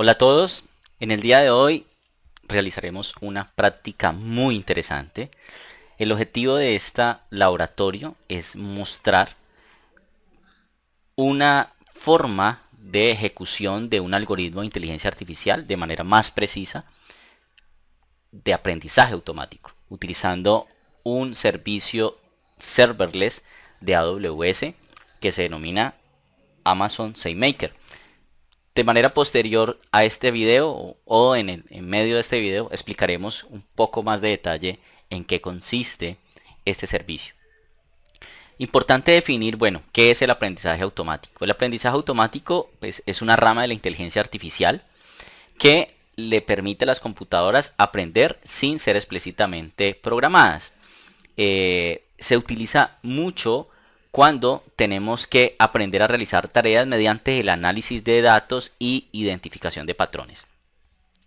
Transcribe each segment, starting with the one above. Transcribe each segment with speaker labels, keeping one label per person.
Speaker 1: Hola a todos, en el día de hoy realizaremos una práctica muy interesante. El objetivo de este laboratorio es mostrar una forma de ejecución de un algoritmo de inteligencia artificial de manera más precisa de aprendizaje automático, utilizando un servicio serverless de AWS que se denomina Amazon SageMaker. De manera posterior a este video o en medio de este video explicaremos un poco más de detalle en qué consiste este servicio. Importante definir, bueno, ¿qué es el aprendizaje automático? El aprendizaje automático pues, es una rama de la inteligencia artificial que le permite a las computadoras aprender sin ser explícitamente programadas. Se utiliza mucho cuando tenemos que aprender a realizar tareas mediante el análisis de datos y identificación de patrones.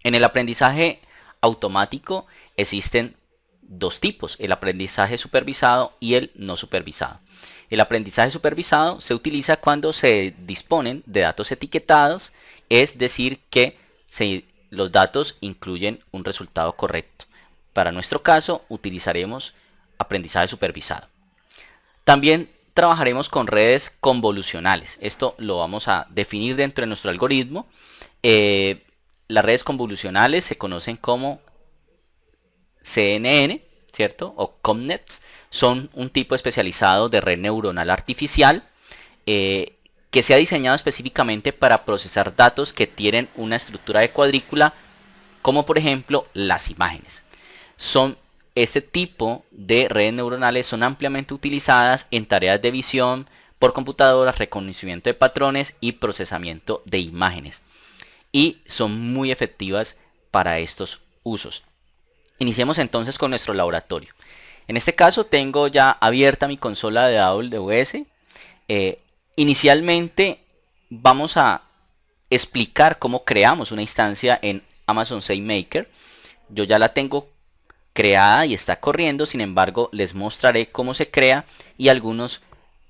Speaker 1: En el aprendizaje automático existen dos tipos, el aprendizaje supervisado y el no supervisado. El aprendizaje supervisado se utiliza cuando se disponen de datos etiquetados, es decir, que los datos incluyen un resultado correcto. Para nuestro caso utilizaremos aprendizaje supervisado. También trabajaremos con redes convolucionales. Esto lo vamos a definir dentro de nuestro algoritmo. Eh, las redes convolucionales se conocen como CNN, ¿cierto? O ConNet. Son un tipo especializado de red neuronal artificial que se ha diseñado específicamente para procesar datos que tienen una estructura de cuadrícula, como por ejemplo las imágenes. Este tipo de redes neuronales son ampliamente utilizadas en tareas de visión por computadoras, reconocimiento de patrones y procesamiento de imágenes. Y son muy efectivas para estos usos. Iniciemos entonces con nuestro laboratorio. En este caso tengo ya abierta mi consola de AWS. Inicialmente vamos a explicar cómo creamos una instancia en Amazon SageMaker. Yo ya la tengo creada y está corriendo, sin embargo les mostraré cómo se crea y algunos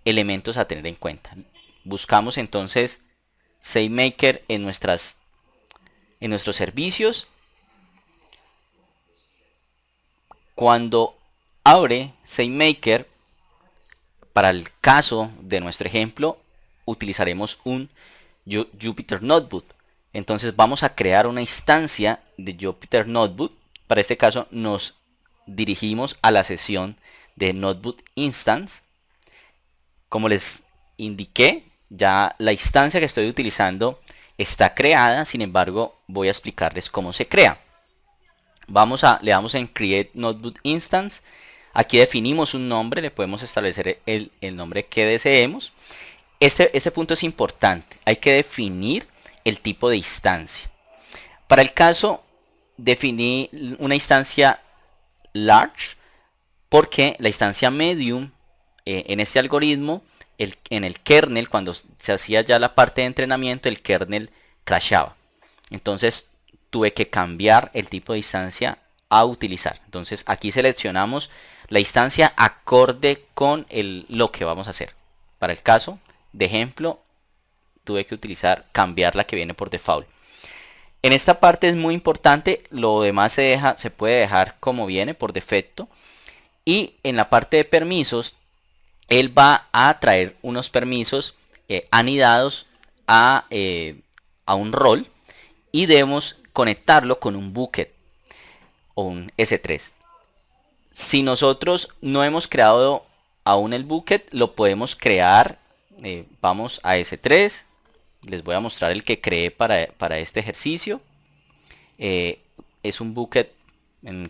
Speaker 1: elementos a tener en cuenta. Buscamos entonces SageMaker en nuestros servicios. Cuando abre SageMaker, para el caso de nuestro ejemplo utilizaremos un Jupyter Notebook. Entonces vamos a crear una instancia de Jupyter Notebook. Para este caso nos dirigimos a la sesión de Notebook Instance. Como les indiqué, ya la instancia que estoy utilizando está creada, sin embargo voy a explicarles cómo se crea. Le damos en Create Notebook Instance. Aquí definimos un nombre, le podemos establecer el nombre que deseemos. Este punto es importante, hay que definir el tipo de instancia. Para el caso definí una instancia large porque la instancia medium en este algoritmo, en el kernel, cuando se hacía ya la parte de entrenamiento, el kernel crashaba. Entonces tuve que cambiar el tipo de instancia a utilizar. Entonces aquí seleccionamos la instancia acorde con lo que vamos a hacer. Para el caso de ejemplo, tuve que cambiar la que viene por default. En esta parte es muy importante, lo demás se puede dejar como viene por defecto. Y en la parte de permisos, él va a traer unos permisos anidados a un rol y debemos conectarlo con un bucket o un S3. Si nosotros no hemos creado aún el bucket, lo podemos crear. Vamos a S3. Les voy a mostrar el que creé para este ejercicio. Es un bucket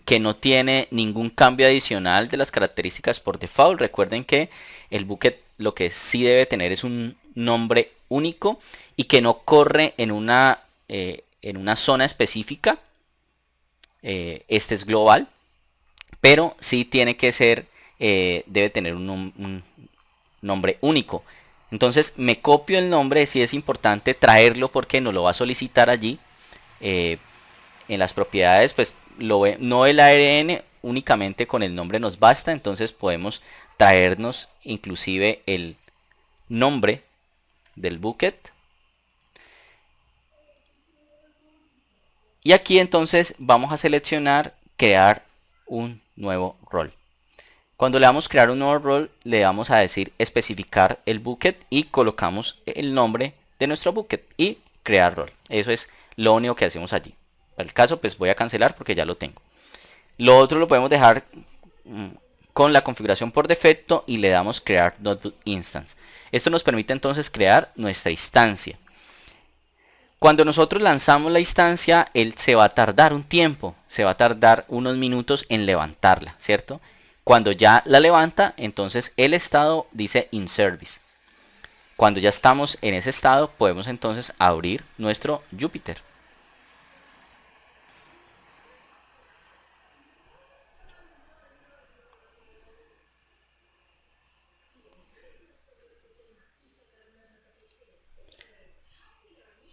Speaker 1: que no tiene ningún cambio adicional de las características por default. Recuerden que el bucket lo que sí debe tener es un nombre único y que no corre en una zona específica. Este es global, pero sí tiene que ser, debe tener un nombre único. Entonces me copio el nombre, sí es importante traerlo porque nos lo va a solicitar allí. En las propiedades, pues no el ARN, únicamente con el nombre nos basta. Entonces podemos traernos inclusive el nombre del bucket. Y aquí entonces vamos a seleccionar crear un nuevo rol. Cuando le damos crear un nuevo rol, le vamos a decir especificar el bucket y colocamos el nombre de nuestro bucket y crear rol. Eso es lo único que hacemos allí. Para el caso, pues voy a cancelar porque ya lo tengo. Lo otro lo podemos dejar con la configuración por defecto y le damos crear notebook instance. Esto nos permite entonces crear nuestra instancia. Cuando nosotros lanzamos la instancia, él se va a tardar un tiempo, se va a tardar unos minutos en levantarla, ¿cierto? Cuando ya la levanta, entonces el estado dice in service. Cuando ya estamos en ese estado, podemos entonces abrir nuestro Jupyter.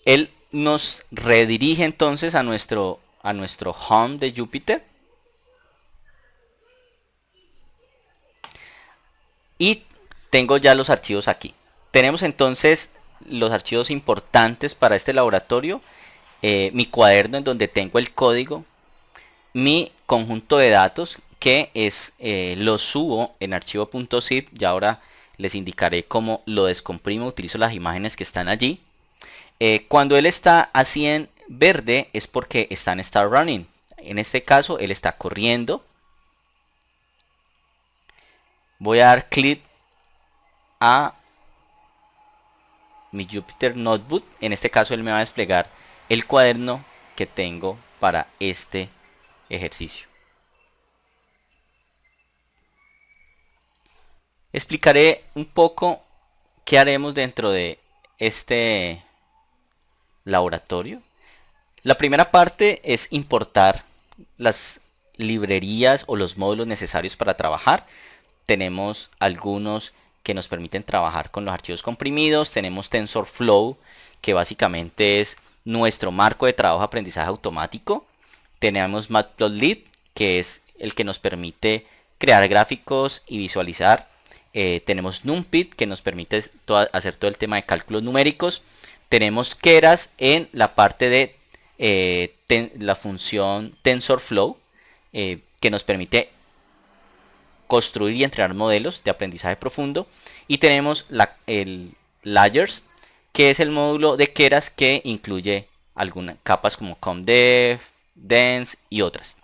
Speaker 1: Él nos redirige entonces a nuestro home de Jupyter. Y tengo ya los archivos aquí. Tenemos entonces los archivos importantes para este laboratorio. Mi cuaderno en donde tengo el código. Mi conjunto de datos que es lo subo en archivo.zip. Y ahora les indicaré cómo lo descomprimo. Utilizo las imágenes que están allí. Cuando él está así en verde es porque está en start running. En este caso él está corriendo. Voy a dar clic a mi Jupyter Notebook. En este caso él me va a desplegar el cuaderno que tengo para este ejercicio. Explicaré un poco qué haremos dentro de este laboratorio. La primera parte es importar las librerías o los módulos necesarios para trabajar. Tenemos algunos que nos permiten trabajar con los archivos comprimidos. Tenemos TensorFlow, que básicamente es nuestro marco de trabajo de aprendizaje automático. Tenemos Matplotlib, que es el que nos permite crear gráficos y visualizar. Tenemos NumPy, que nos permite hacer todo el tema de cálculos numéricos. Tenemos Keras en la parte de la función TensorFlow, que nos permite construir y entrenar modelos de aprendizaje profundo. Y tenemos el Layers, que es el módulo de Keras que incluye algunas capas como ComDev, Dense y otras.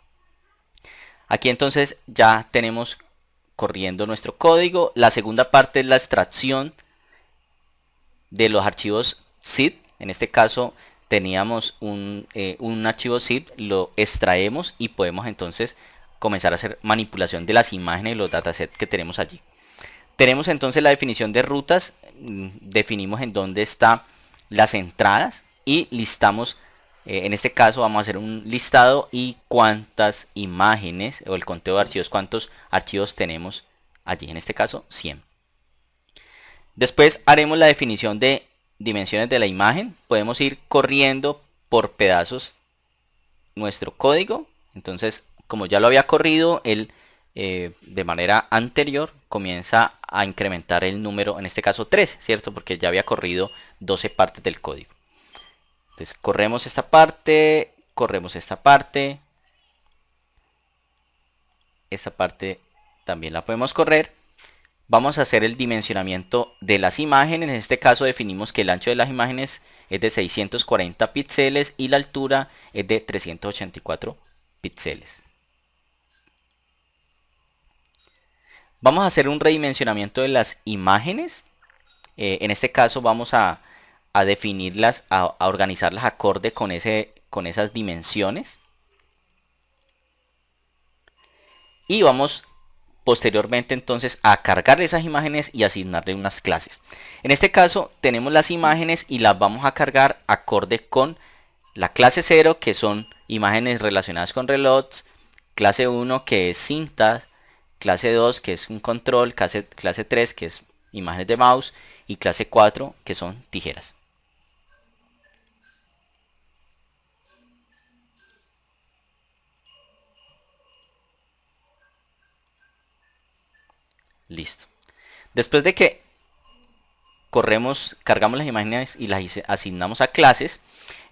Speaker 1: Aquí entonces ya tenemos corriendo nuestro código. La segunda parte es la extracción de los archivos zip. En este caso teníamos un archivo zip, lo extraemos y podemos entonces comenzar a hacer manipulación de las imágenes y los datasets que tenemos allí. Tenemos entonces la definición de rutas, definimos en dónde están las entradas y listamos, en este caso vamos a hacer un listado y cuántas imágenes o el conteo de archivos, cuántos archivos tenemos allí, en este caso 100. Después haremos la definición de dimensiones de la imagen, podemos ir corriendo por pedazos nuestro código, entonces como ya lo había corrido, él de manera anterior comienza a incrementar el número, en este caso 3, ¿cierto? Porque ya había corrido 12 partes del código. Entonces corremos esta parte esta parte también la podemos correr. Vamos a hacer el dimensionamiento de las imágenes. En este caso definimos que el ancho de las imágenes es de 640 píxeles y la altura es de 384 píxeles. Vamos a hacer un redimensionamiento de las imágenes. En este caso vamos a definirlas, a organizarlas acorde con esas dimensiones. Y vamos posteriormente entonces a cargar esas imágenes y asignarle unas clases. En este caso tenemos las imágenes y las vamos a cargar acorde con la clase 0, que son imágenes relacionadas con relojes, clase 1 que es cintas, clase 2 que es un control, clase 3 que es imágenes de mouse y clase 4 que son tijeras. Listo. Después de que cargamos las imágenes y las asignamos a clases,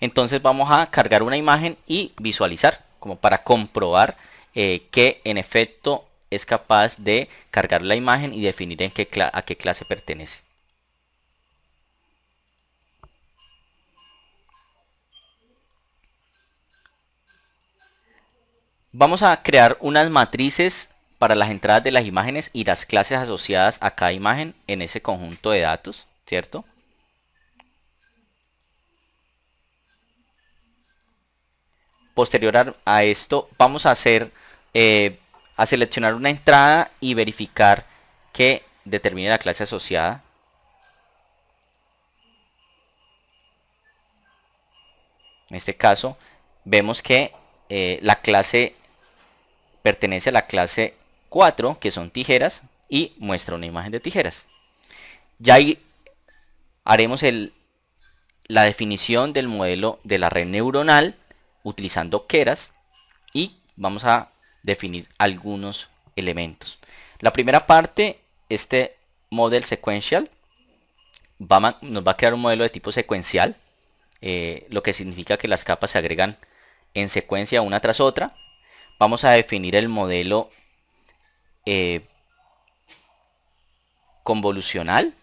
Speaker 1: entonces vamos a cargar una imagen y visualizar, como para comprobar que en efecto es capaz de cargar la imagen y definir a qué clase pertenece. Vamos a crear unas matrices para las entradas de las imágenes y las clases asociadas a cada imagen en ese conjunto de datos, ¿cierto? Posterior a esto, vamos a seleccionar una entrada y verificar que determine la clase asociada. En este caso, vemos que la clase pertenece a la clase 4, que son tijeras, y muestra una imagen de tijeras. Ya ahí haremos la definición del modelo de la red neuronal utilizando Keras y vamos a definir algunos elementos. La primera parte, este model sequential, nos va a crear un modelo de tipo secuencial, lo que significa que las capas se agregan en secuencia una tras otra. Vamos a definir el modelo convolucional.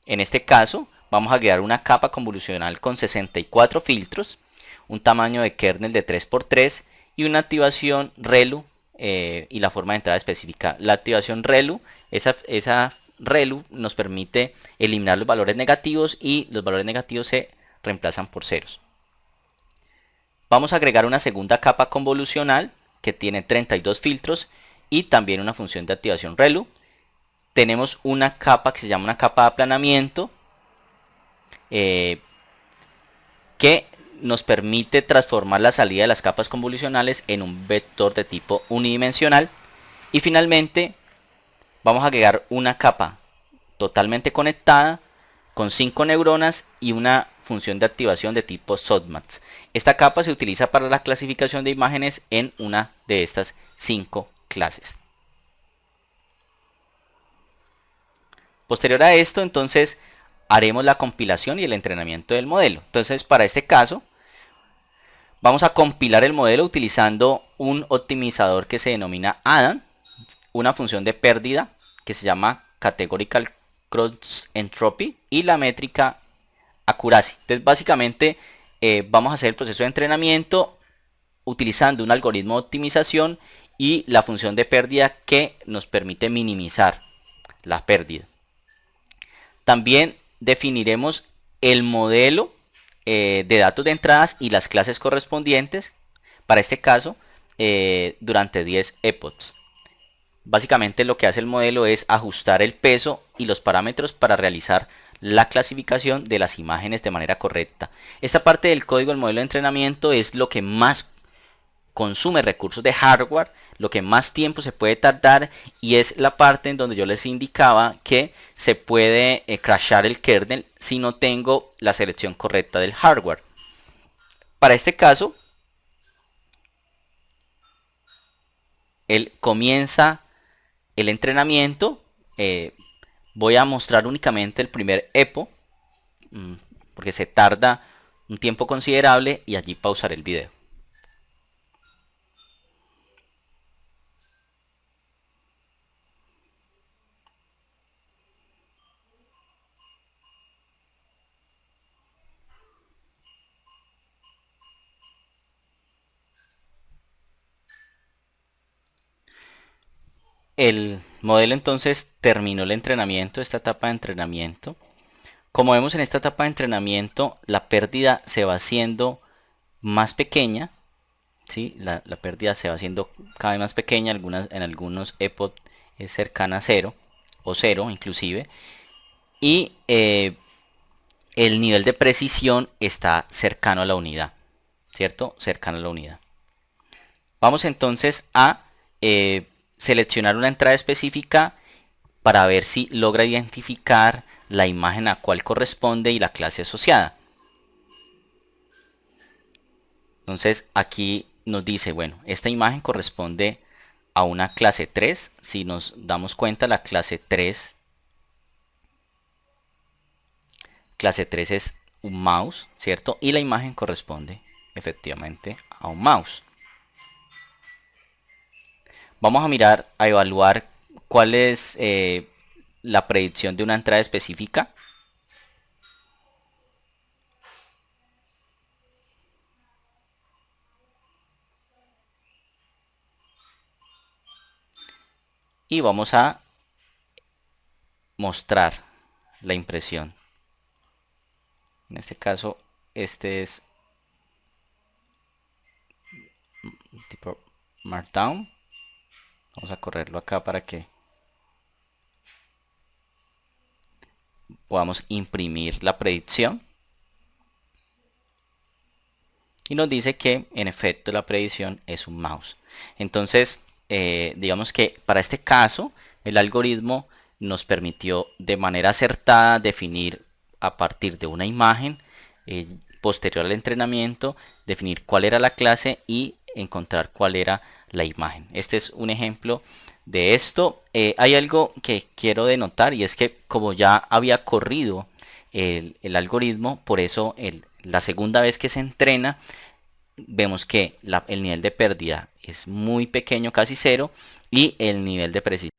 Speaker 1: En este caso vamos a crear una capa convolucional con 64 filtros, un tamaño de kernel de 3×3 y una activación ReLU y la forma de entrada específica. La activación ReLU, esa ReLU nos permite eliminar los valores negativos y los valores negativos se reemplazan por ceros. Vamos a agregar una segunda capa convolucional que tiene 32 filtros y también una función de activación ReLU. Tenemos una capa que se llama una capa de aplanamiento que nos permite transformar la salida de las capas convolucionales en un vector de tipo unidimensional. Y finalmente vamos a agregar una capa totalmente conectada con 5 neuronas y una función de activación de tipo softmax. Esta capa se utiliza para la clasificación de imágenes en una de estas 5 clases. Posterior a esto, entonces, haremos la compilación y el entrenamiento del modelo. Entonces, para este caso, vamos a compilar el modelo utilizando un optimizador que se denomina ADAM, una función de pérdida que se llama Categorical Cross Entropy y la métrica Accuracy. Entonces, básicamente, vamos a hacer el proceso de entrenamiento utilizando un algoritmo de optimización y la función de pérdida que nos permite minimizar la pérdida. También definiremos el modelo de datos de entradas y las clases correspondientes, para este caso, durante 10 epochs. Básicamente lo que hace el modelo es ajustar el peso y los parámetros para realizar la clasificación de las imágenes de manera correcta. Esta parte del código del modelo de entrenamiento es lo que más consume recursos de hardware, lo que más tiempo se puede tardar, y es la parte en donde yo les indicaba que se puede crashar el kernel si no tengo la selección correcta del hardware. Para este caso, él comienza el entrenamiento. Voy a mostrar únicamente el primer epo porque se tarda un tiempo considerable y allí pausaré el video. El modelo entonces terminó el entrenamiento, esta etapa de entrenamiento. Como vemos en esta etapa de entrenamiento, la pérdida se va haciendo más pequeña, ¿sí? La pérdida se va haciendo cada vez más pequeña, en algunos epoch es cercana a 0 o 0 inclusive, y el nivel de precisión está cercano a la unidad, ¿cierto? Cercano a la unidad. Vamos entonces a seleccionar una entrada específica para ver si logra identificar la imagen a cual corresponde y la clase asociada. Entonces aquí nos dice, bueno, esta imagen corresponde a una clase 3. Si nos damos cuenta, la clase 3 clase 3 es un mouse, ¿cierto? Y la imagen corresponde efectivamente a un mouse. Vamos a mirar, a evaluar cuál es la predicción de una entrada específica. Y vamos a mostrar la impresión. En este caso, este es tipo Markdown. Vamos a correrlo acá para que podamos imprimir la predicción. Y nos dice que en efecto la predicción es un mouse. Entonces, digamos que para este caso, el algoritmo nos permitió de manera acertada definir a partir de una imagen posterior al entrenamiento, definir cuál era la clase y encontrar cuál era la imagen. Este es un ejemplo de esto. Hay algo que quiero denotar, y es que como ya había corrido el algoritmo, por eso la segunda vez que se entrena, vemos que el nivel de pérdida es muy pequeño, casi cero, y el nivel de precisión